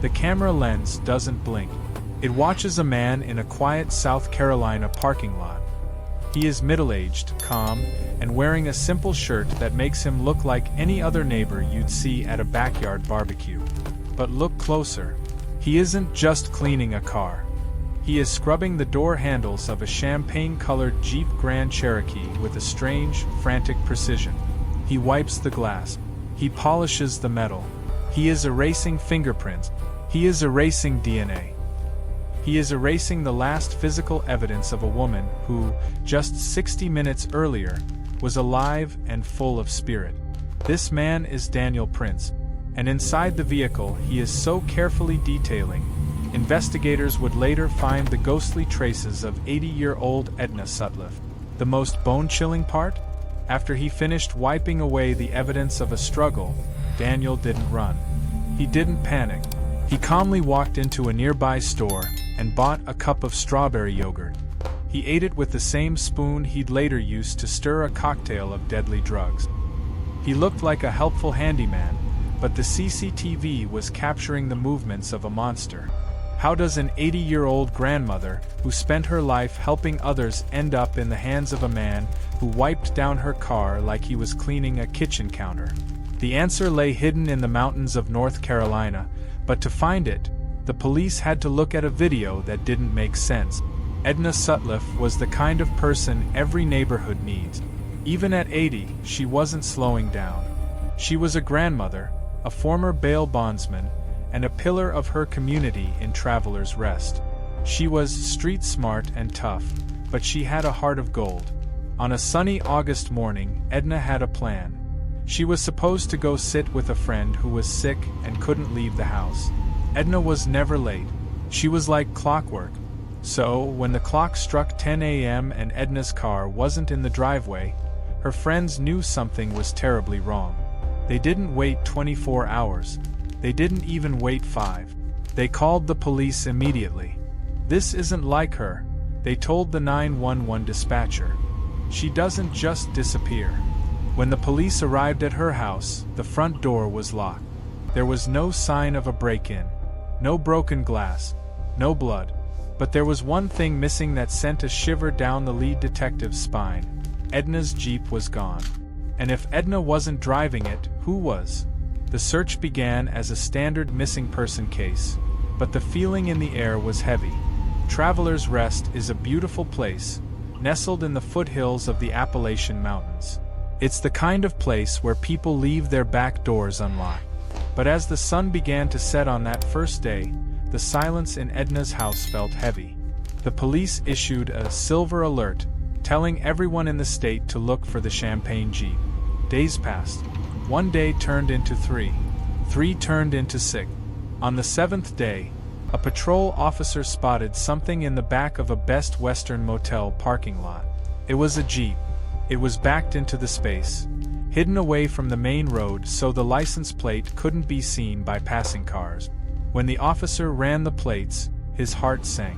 The camera lens doesn't blink. It watches a man in a quiet South Carolina parking lot. He is middle-aged, calm, and wearing a simple shirt that makes him look like any other neighbor you'd see at a backyard barbecue. But look closer. He isn't just cleaning a car. He is scrubbing the door handles of a champagne-colored Jeep Grand Cherokee with a strange, frantic precision. He wipes the glass. He polishes the metal. He is erasing fingerprints. He is erasing DNA. He is erasing the last physical evidence of a woman who, just 60 minutes earlier, was alive and full of spirit. This man is Daniel Prince, and inside the vehicle he is so carefully detailing, investigators would later find the ghostly traces of 80-year-old Edna Sutliff. The most bone-chilling part? After he finished wiping away the evidence of a struggle, Daniel didn't run. He didn't panic. He calmly walked into a nearby store and bought a cup of strawberry yogurt. He ate it with the same spoon he'd later used to stir a cocktail of deadly drugs. He looked like a helpful handyman, but the CCTV was capturing the movements of a monster. How does an 80-year-old grandmother, who spent her life helping others, end up in the hands of a man who wiped down her car like he was cleaning a kitchen counter? The answer lay hidden in the mountains of North Carolina, but to find it, the police had to look at a video that didn't make sense. Edna Sutliff was the kind of person every neighborhood needs. Even at 80, she wasn't slowing down. She was a grandmother, a former bail bondsman, and a pillar of her community in Traveler's Rest. She was street smart and tough, but she had a heart of gold. On a sunny August morning, Edna had a plan. She was supposed to go sit with a friend who was sick and couldn't leave the house. Edna was never late. She was like clockwork. So, when the clock struck 10 a.m. and Edna's car wasn't in the driveway, her friends knew something was terribly wrong. They didn't wait 24 hours. They didn't even wait 5. They called the police immediately. This isn't like her, they told the 911 dispatcher. She doesn't just disappear. When the police arrived at her house, the front door was locked. There was no sign of a break-in. No broken glass. No blood. But there was one thing missing that sent a shiver down the lead detective's spine. Edna's Jeep was gone. And if Edna wasn't driving it, who was? The search began as a standard missing person case, but the feeling in the air was heavy. Traveler's Rest is a beautiful place, nestled in the foothills of the Appalachian Mountains. It's the kind of place where people leave their back doors unlocked. But as the sun began to set on that first day, the silence in Edna's house felt heavy. The police issued a silver alert, telling everyone in the state to look for the Champagne Jeep. Days passed. 1 day turned into 3. 3 turned into 6. On the 7th day, a patrol officer spotted something in the back of a Best Western motel parking lot. It was a Jeep. It was backed into the space, hidden away from the main road so the license plate couldn't be seen by passing cars. When the officer ran the plates, his heart sank.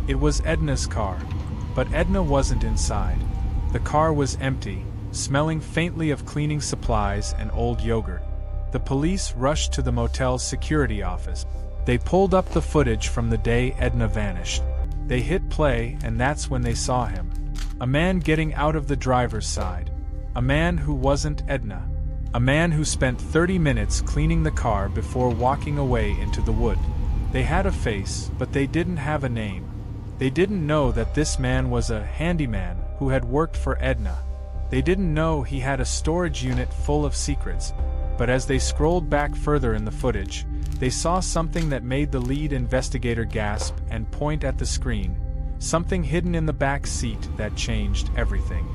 It was Edna's car, but Edna wasn't inside. The car was empty, smelling faintly of cleaning supplies and old yogurt. The police rushed to the motel's security office. They pulled up the footage from the day Edna vanished. They hit play, and that's when they saw him. A man getting out of the driver's side. A man who wasn't Edna. A man who spent 30 minutes cleaning the car before walking away into the wood. They had a face, but they didn't have a name. They didn't know that this man was a handyman who had worked for Edna. They didn't know he had a storage unit full of secrets. But as they scrolled back further in the footage, they saw something that made the lead investigator gasp and point at the screen. Something hidden in the back seat that changed everything.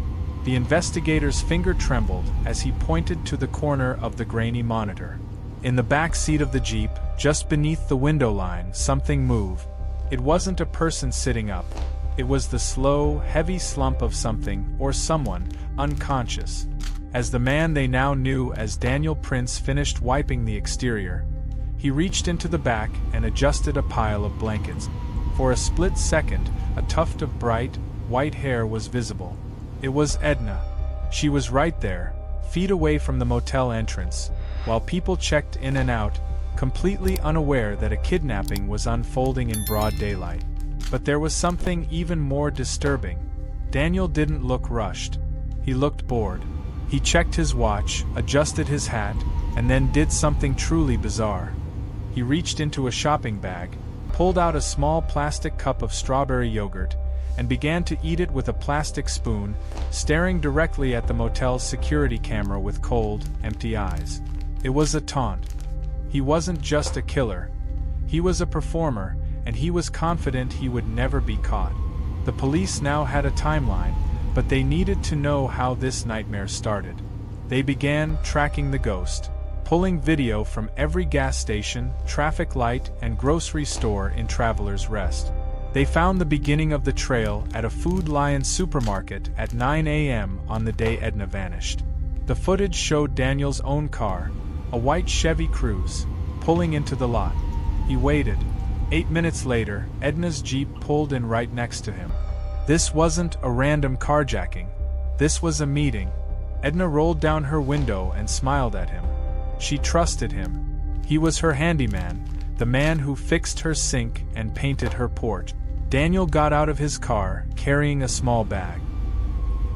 The investigator's finger trembled as he pointed to the corner of the grainy monitor. In the back seat of the Jeep, just beneath the window line, something moved. It wasn't a person sitting up. It was the slow, heavy slump of something or someone unconscious. As the man they now knew as Daniel Prince finished wiping the exterior, he reached into the back and adjusted a pile of blankets. For a split second, a tuft of bright, white hair was visible. It was Edna. She was right there, feet away from the motel entrance, while people checked in and out, completely unaware that a kidnapping was unfolding in broad daylight. But there was something even more disturbing. Daniel didn't look rushed. He looked bored. He checked his watch, adjusted his hat, and then did something truly bizarre. He reached into a shopping bag, pulled out a small plastic cup of strawberry yogurt, and began to eat it with a plastic spoon, staring directly at the motel's security camera with cold, empty eyes. It was a taunt. He wasn't just a killer. He was a performer, and he was confident he would never be caught. The police now had a timeline, but they needed to know how this nightmare started. They began tracking the ghost, pulling video from every gas station, traffic light, and grocery store in Traveler's Rest. They found the beginning of the trail at a Food Lion supermarket at 9 a.m. on the day Edna vanished. The footage showed Daniel's own car, a white Chevy Cruze, pulling into the lot. He waited. 8 minutes later, Edna's Jeep pulled in right next to him. This wasn't a random carjacking. This was a meeting. Edna rolled down her window and smiled at him. She trusted him. He was her handyman, the man who fixed her sink and painted her porch. Daniel got out of his car, carrying a small bag.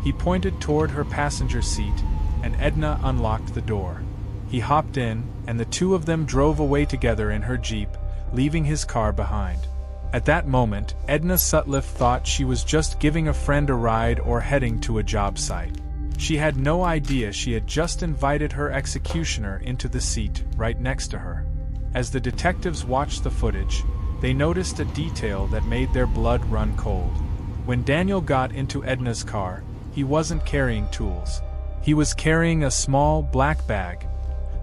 He pointed toward her passenger seat, and Edna unlocked the door. He hopped in, and the two of them drove away together in her Jeep, leaving his car behind. At that moment, Edna Sutliff thought she was just giving a friend a ride or heading to a job site. She had no idea she had just invited her executioner into the seat right next to her. As the detectives watched the footage, they noticed a detail that made their blood run cold. When Daniel got into Edna's car, he wasn't carrying tools. He was carrying a small black bag,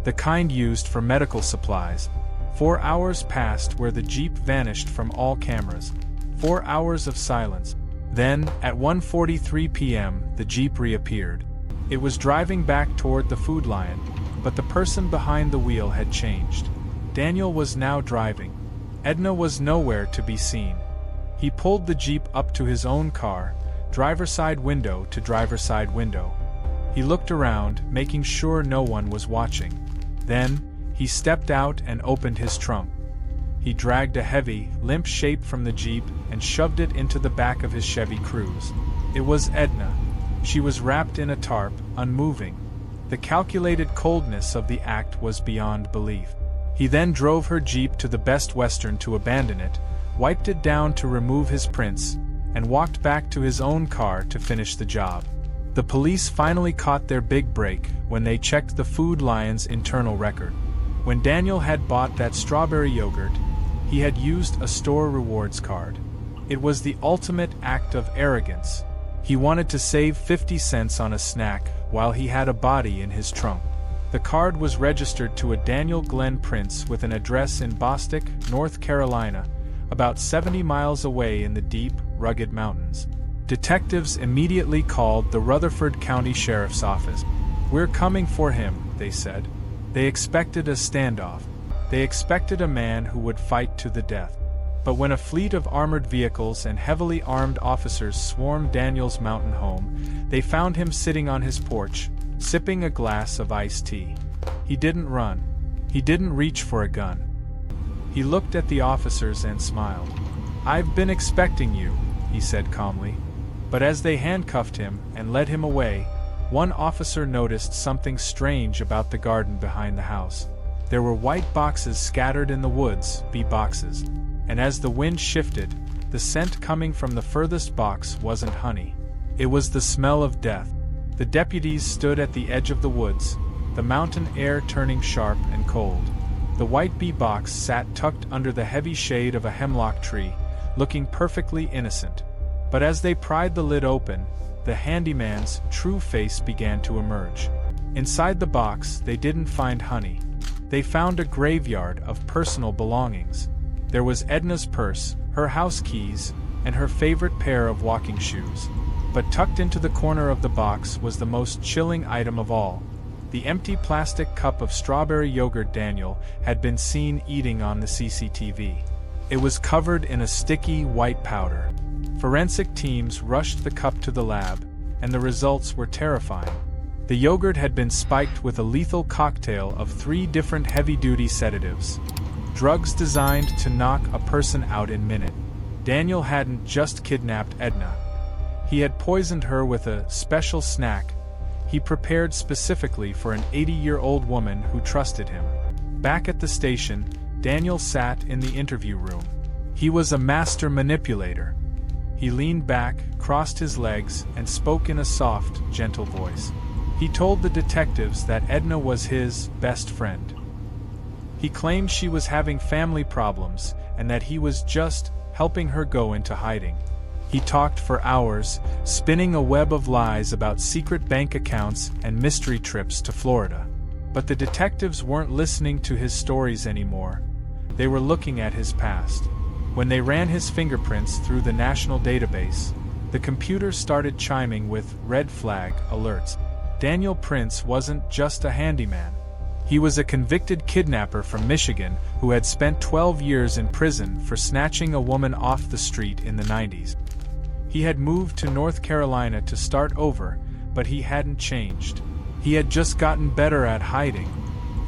the kind used for medical supplies. 4 hours passed where the Jeep vanished from all cameras. 4 hours of silence. Then, at 1:43 p.m., the Jeep reappeared. It was driving back toward the Food Lion, but the person behind the wheel had changed. Daniel was now driving. Edna was nowhere to be seen. He pulled the Jeep up to his own car, driver's side window to driver's side window. He looked around, making sure no one was watching. Then, he stepped out and opened his trunk. He dragged a heavy, limp shape from the Jeep and shoved it into the back of his Chevy Cruze. It was Edna. She was wrapped in a tarp, unmoving. The calculated coldness of the act was beyond belief. He then drove her Jeep to the Best Western to abandon it, wiped it down to remove his prints, and walked back to his own car to finish the job. The police finally caught their big break when they checked the Food Lion's internal record. When Daniel had bought that strawberry yogurt, he had used a store rewards card. It was the ultimate act of arrogance. He wanted to save 50 cents on a snack while he had a body in his trunk. The card was registered to a Daniel Glenn Prince with an address in Bostic, North Carolina, about 70 miles away in the deep, rugged mountains. Detectives immediately called the Rutherford County Sheriff's Office. "We're coming for him," they said. They expected a standoff. They expected a man who would fight to the death. But when a fleet of armored vehicles and heavily armed officers swarmed Daniel's mountain home, they found him sitting on his porch, sipping a glass of iced tea. He didn't run. He didn't reach for a gun. He looked at the officers and smiled. "I've been expecting you," he said calmly. But as they handcuffed him and led him away, one officer noticed something strange about the garden behind the house. There were white boxes scattered in the woods, bee boxes. And as the wind shifted, the scent coming from the furthest box wasn't honey. It was the smell of death. The deputies stood at the edge of the woods, the mountain air turning sharp and cold. The white bee box sat tucked under the heavy shade of a hemlock tree, looking perfectly innocent. But as they pried the lid open, the handyman's true face began to emerge. Inside the box, they didn't find honey. They found a graveyard of personal belongings. There was Edna's purse, her house keys, and her favorite pair of walking shoes. But tucked into the corner of the box was the most chilling item of all: the empty plastic cup of strawberry yogurt Daniel had been seen eating on the CCTV. It was covered in a sticky white powder. Forensic teams rushed the cup to the lab, and the results were terrifying. The yogurt had been spiked with a lethal cocktail of 3 different heavy-duty sedatives. Drugs designed to knock a person out in minutes. Daniel hadn't just kidnapped Edna. He had poisoned her with a special snack he prepared specifically for an 80-year-old woman who trusted him. Back at the station, Daniel sat in the interview room. He was a master manipulator. He leaned back, crossed his legs, and spoke in a soft, gentle voice. He told the detectives that Edna was his best friend. He claimed she was having family problems and that he was just helping her go into hiding. He talked for hours, spinning a web of lies about secret bank accounts and mystery trips to Florida. But the detectives weren't listening to his stories anymore. They were looking at his past. When they ran his fingerprints through the national database, the computer started chiming with red flag alerts. Daniel Prince wasn't just a handyman. He was a convicted kidnapper from Michigan who had spent 12 years in prison for snatching a woman off the street in the 90s. He had moved to North Carolina to start over, but he hadn't changed. He had just gotten better at hiding.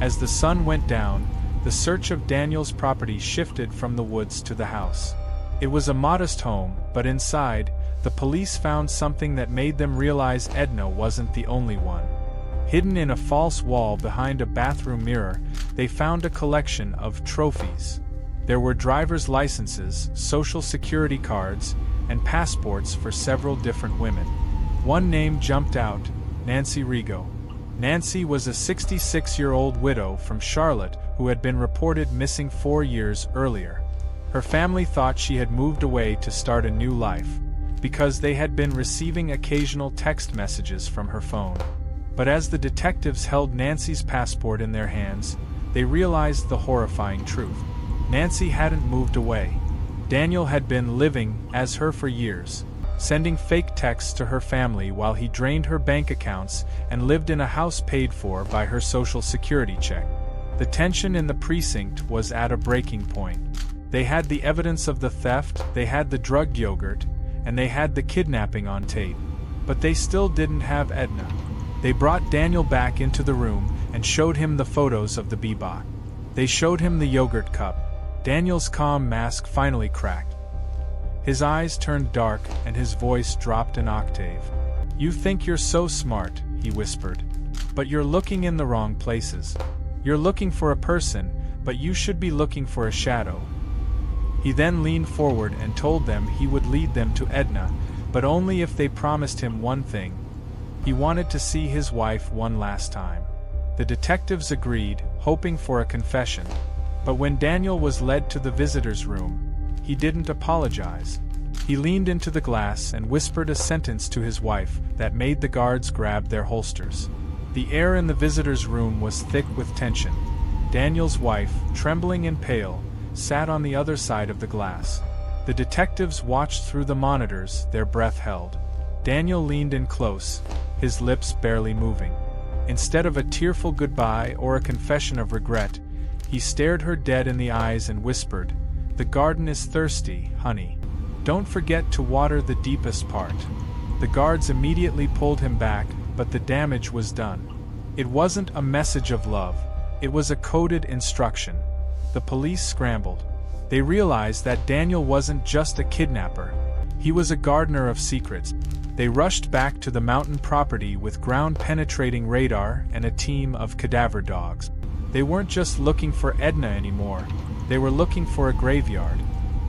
As the sun went down, the search of Daniel's property shifted from the woods to the house. It was a modest home, but inside, the police found something that made them realize Edna wasn't the only one. Hidden in a false wall behind a bathroom mirror, they found a collection of trophies. There were driver's licenses, social security cards, and passports for several different women. One name jumped out: Nancy Rigo. Nancy was a 66-year-old widow from Charlotte who had been reported missing 4 years earlier. Her family thought she had moved away to start a new life, because they had been receiving occasional text messages from her phone. But as the detectives held Nancy's passport in their hands, they realized the horrifying truth. Nancy hadn't moved away. Daniel had been living as her for years, sending fake texts to her family while he drained her bank accounts and lived in a house paid for by her social security check. The tension in the precinct was at a breaking point. They had the evidence of the theft, they had the drugged yogurt, and they had the kidnapping on tape. But they still didn't have Edna. They brought Daniel back into the room and showed him the photos of the bebop. They showed him the yogurt cup. Daniel's calm mask finally cracked. His eyes turned dark and his voice dropped an octave. "You think you're so smart," he whispered. "But you're looking in the wrong places. You're looking for a person, but you should be looking for a shadow." He then leaned forward and told them he would lead them to Edna, but only if they promised him one thing. He wanted to see his wife one last time. The detectives agreed, hoping for a confession. But when Daniel was led to the visitor's room, he didn't apologize. He leaned into the glass and whispered a sentence to his wife that made the guards grab their holsters. The air in the visitor's room was thick with tension. Daniel's wife, trembling and pale, sat on the other side of the glass. The detectives watched through the monitors, their breath held. Daniel leaned in close, his lips barely moving. Instead of a tearful goodbye or a confession of regret, he stared her dead in the eyes and whispered, "The garden is thirsty, honey. Don't forget to water the deepest part." The guards immediately pulled him back, but the damage was done. It wasn't a message of love. It was a coded instruction. The police scrambled. They realized that Daniel wasn't just a kidnapper. He was a gardener of secrets. They rushed back to the mountain property with ground-penetrating radar and a team of cadaver dogs. They weren't just looking for Edna anymore. They were looking for a graveyard.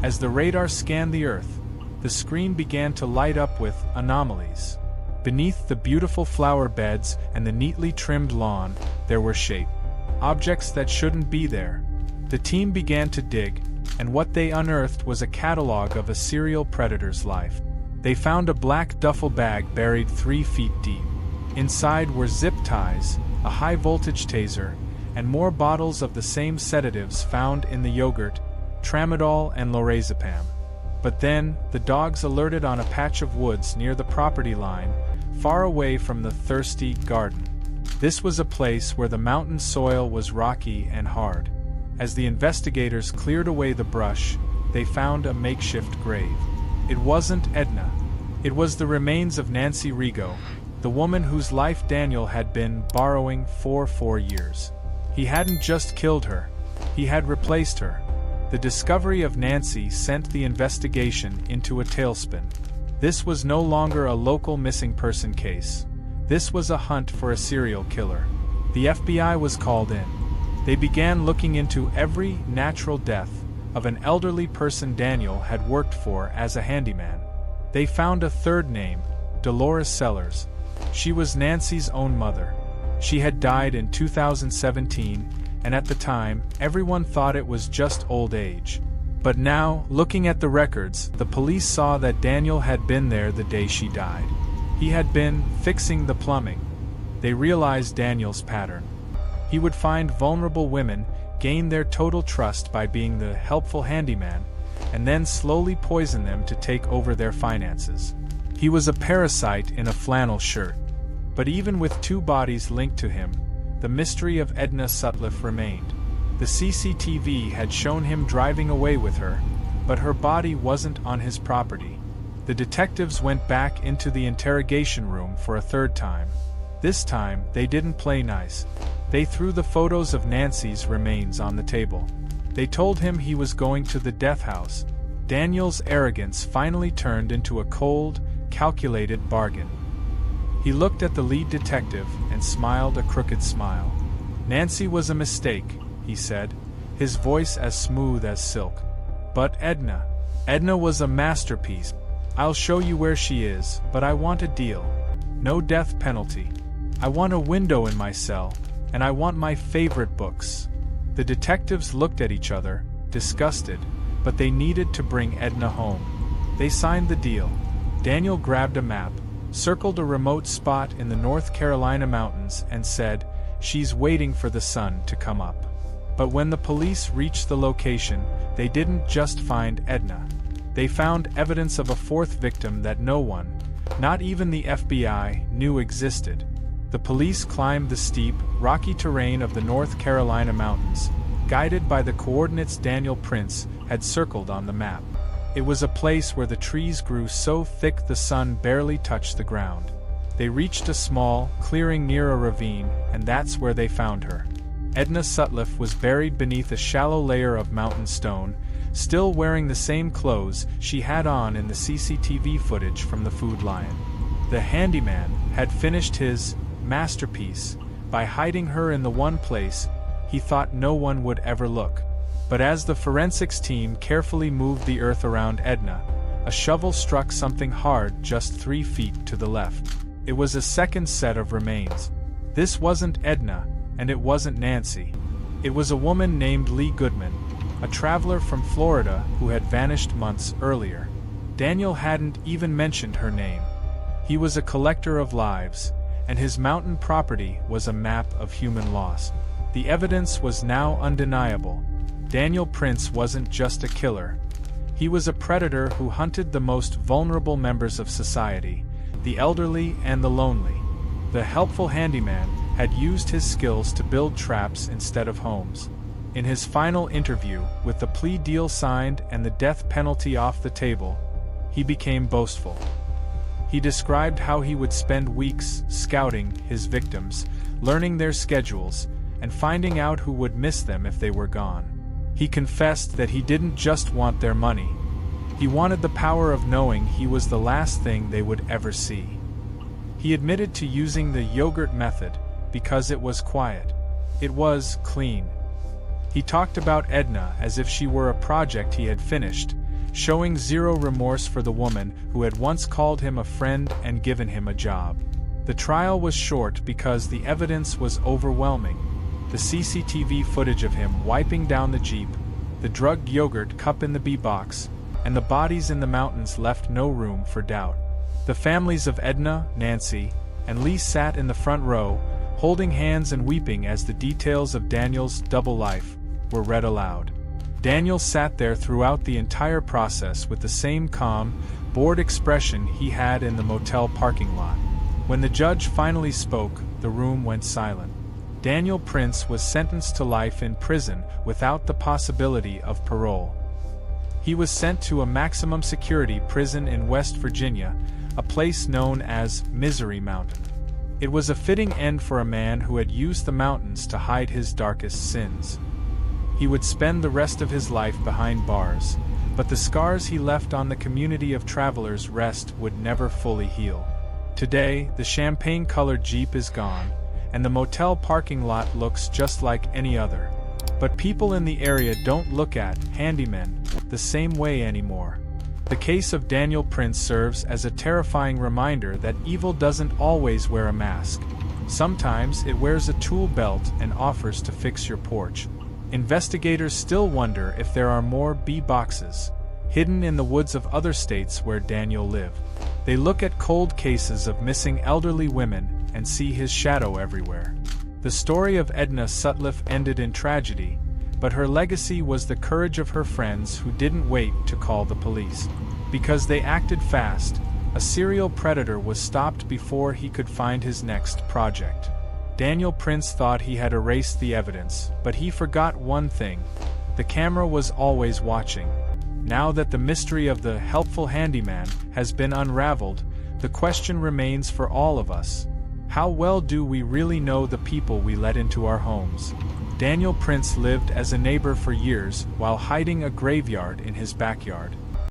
As the radar scanned the earth, the screen began to light up with anomalies. Beneath the beautiful flower beds and the neatly trimmed lawn, there were shapes. Objects that shouldn't be there. The team began to dig, and what they unearthed was a catalog of a serial predator's life. They found a black duffel bag buried 3 feet deep. Inside were zip ties, a high-voltage taser, and more bottles of the same sedatives found in the yogurt, tramadol and lorazepam. But then, the dogs alerted on a patch of woods near the property line, far away from the thirsty garden. This was a place where the mountain soil was rocky and hard. As the investigators cleared away the brush, they found a makeshift grave. It wasn't Edna. It was the remains of Nancy Rigo, the woman whose life Daniel had been borrowing for 4 years. He hadn't just killed her, he had replaced her. The discovery of Nancy sent the investigation into a tailspin. This was no longer a local missing person case. This was a hunt for a serial killer. The FBI was called in. They began looking into every natural death of an elderly person Daniel had worked for as a handyman. They found a third name, Dolores Sellers. She was Nancy's own mother. She had died in 2017, and at the time, everyone thought it was just old age. But now, looking at the records, the police saw that Daniel had been there the day she died. He had been fixing the plumbing. They realized Daniel's pattern. He would find vulnerable women, gain their total trust by being the helpful handyman, and then slowly poison them to take over their finances. He was a parasite in a flannel shirt. But even with 2 bodies linked to him, the mystery of Edna Sutliff remained. The CCTV had shown him driving away with her, but her body wasn't on his property. The detectives went back into the interrogation room for a third time. This time, they didn't play nice. They threw the photos of Nancy's remains on the table. They told him he was going to the death house. Daniel's arrogance finally turned into a cold, calculated bargain. He looked at the lead detective and smiled a crooked smile. Nancy was a mistake, he said, his voice as smooth as silk. But Edna was a masterpiece. I'll show you where she is, but I want a deal. No death penalty. I want a window in my cell, and I want my favorite books. The detectives looked at each other, disgusted, but they needed to bring Edna home. They signed the deal. Daniel grabbed a map, circled a remote spot in the North Carolina mountains, and said, "She's waiting for the sun to come up." But when the police reached the location, they didn't just find Edna. They found evidence of a 4th victim that no one, not even the FBI, knew existed. The police climbed the steep, rocky terrain of the North Carolina mountains, guided by the coordinates Daniel Prince had circled on the map. It was a place where the trees grew so thick the sun barely touched the ground. They reached a small clearing near a ravine, and that's where they found her. Edna Sutliff was buried beneath a shallow layer of mountain stone, still wearing the same clothes she had on in the CCTV footage from the Food Lion. The handyman had finished his masterpiece by hiding her in the one place he thought no one would ever look. But as the forensics team carefully moved the earth around Edna, a shovel struck something hard just 3 feet to the left. It was a second set of remains. This wasn't Edna, and it wasn't Nancy. It was a woman named Lee Goodman, a traveler from Florida who had vanished months earlier. Daniel hadn't even mentioned her name. He was a collector of lives, and his mountain property was a map of human loss. The evidence was now undeniable. Daniel Prince wasn't just a killer. He was a predator who hunted the most vulnerable members of society, the elderly and the lonely. The helpful handyman had used his skills to build traps instead of homes. In his final interview, with the plea deal signed and the death penalty off the table, he became boastful. He described how he would spend weeks scouting his victims, learning their schedules, and finding out who would miss them if they were gone. He confessed that he didn't just want their money. He wanted the power of knowing he was the last thing they would ever see. He admitted to using the yogurt method because it was quiet. It was clean. He talked about Edna as if she were a project he had finished, showing zero remorse for the woman who had once called him a friend and given him a job. The trial was short because the evidence was overwhelming. The CCTV footage of him wiping down the Jeep, the drugged yogurt cup in the B-box, and the bodies in the mountains left no room for doubt. The families of Edna, Nancy, and Lee sat in the front row, holding hands and weeping as the details of Daniel's double life were read aloud. Daniel sat there throughout the entire process with the same calm, bored expression he had in the motel parking lot. When the judge finally spoke, the room went silent. Daniel Prince was sentenced to life in prison without the possibility of parole. He was sent to a maximum security prison in West Virginia, a place known as Misery Mountain. It was a fitting end for a man who had used the mountains to hide his darkest sins. He would spend the rest of his life behind bars, but the scars he left on the community of travelers' rest would never fully heal. Today, the champagne-colored Jeep is gone, and the motel parking lot looks just like any other. But people in the area don't look at Handyman the same way anymore. The case of Daniel Prince serves as a terrifying reminder that evil doesn't always wear a mask. Sometimes it wears a tool belt and offers to fix your porch. Investigators still wonder if there are more B-boxes hidden in the woods of other states where Daniel lived. They look at cold cases of missing elderly women and see his shadow everywhere. The story of Edna Sutliff ended in tragedy, but her legacy was the courage of her friends who didn't wait to call the police. Because they acted fast, a serial predator was stopped before he could find his next project. Daniel Prince thought he had erased the evidence, but he forgot one thing: the camera was always watching. Now that the mystery of the helpful handyman has been unraveled, the question remains for all of us: how well do we really know the people we let into our homes? Daniel Prince lived as a neighbor for years while hiding a graveyard in his backyard.